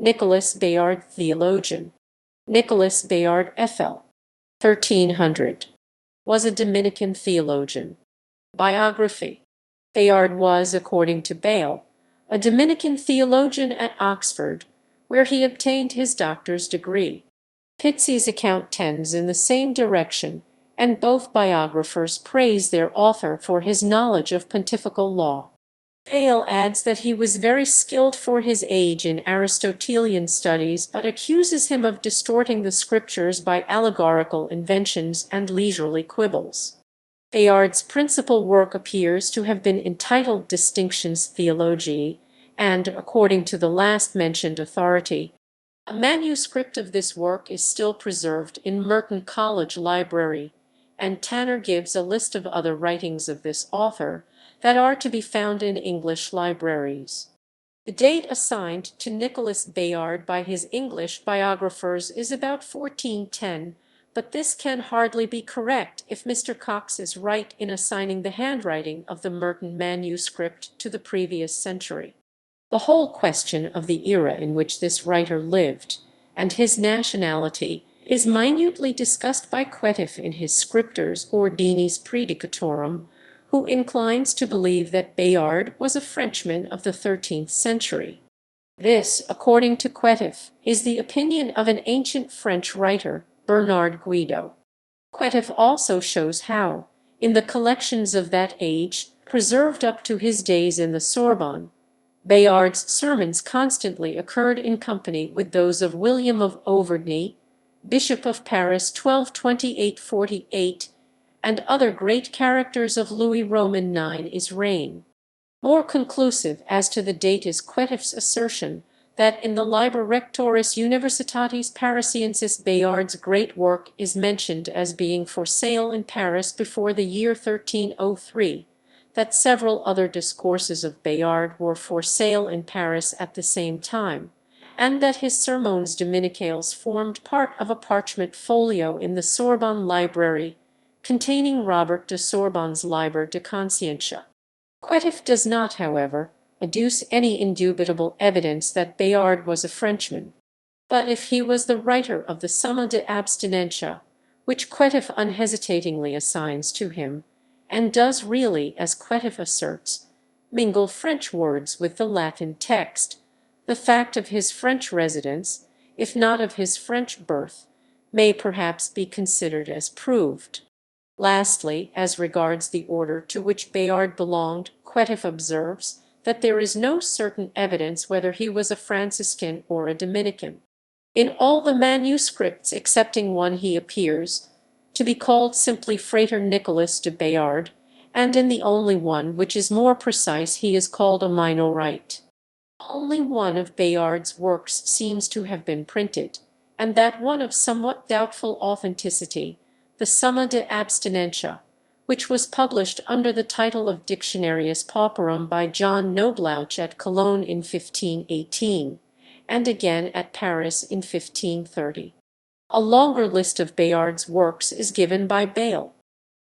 Nicholas Bayard, theologian. Nicholas Bayard FL. 1300. Was a Dominican theologian. Biography. Bayard was, according to Bayle, a Dominican theologian at Oxford, where he obtained his doctor's degree. Pittsey's account tends in the same direction, and both biographers praise their author for his knowledge of pontifical law. Bayle adds that he was very skilled for his age in Aristotelian studies, but accuses him of distorting the scriptures by allegorical inventions and leisurely quibbles. Bayard's principal work appears to have been entitled Distinctions Theologiae, and, according to the last mentioned authority, a manuscript of this work is still preserved in Merton College Library, and Tanner gives a list of other writings of this author that are to be found in English libraries. The date assigned to Nicholas Bayard by his English biographers is about 1410, but this can hardly be correct if Mr. Cox is right in assigning the handwriting of the Merton manuscript to the previous century. The whole question of the era in which this writer lived, and his nationality, is minutely discussed by Quetiff in his Scriptures Ordinis Predicatorum, who inclines to believe that Bayard was a Frenchman of the 13th century. This, according to Quetiff, is the opinion of an ancient French writer, Bernard Guido. Quetiff also shows how, in the collections of that age, preserved up to his days in the Sorbonne, Bayard's sermons constantly occurred in company with those of William of Auvergne, Bishop of Paris 1228–48, and other great characters of Louis Roman IX's reign. More conclusive as to the date is Quetiff's assertion that in the Liber Rectoris Universitatis Parisiensis Bayard's great work is mentioned as being for sale in Paris before the year 1303, that several other discourses of Bayard were for sale in Paris at the same time, and that his Sermons Dominicales formed part of a parchment folio in the Sorbonne Library, containing Robert de Sorbonne's Liber de Conscientia. Quetiff does not, however, adduce any indubitable evidence that Bayard was a Frenchman, but if he was the writer of the Summa de Abstinentia, which Quetiff unhesitatingly assigns to him, and does really, as Quetiff asserts, mingle French words with the Latin text, the fact of his French residence, if not of his French birth, may perhaps be considered as proved. Lastly, as regards the order to which Bayard belonged, Quetiff observes that there is no certain evidence whether he was a Franciscan or a Dominican. In all the manuscripts excepting one he appears to be called simply Frater Nicholas de Bayard, and in the only one which is more precise he is called a Minorite. Only one of Bayard's works seems to have been printed, and that one of somewhat doubtful authenticity, the Summa de Abstinentia, which was published under the title of Dictionarius Pauperum by John Noblouch at Cologne in 1518, and again at Paris in 1530. A longer list of Bayard's works is given by Bayle.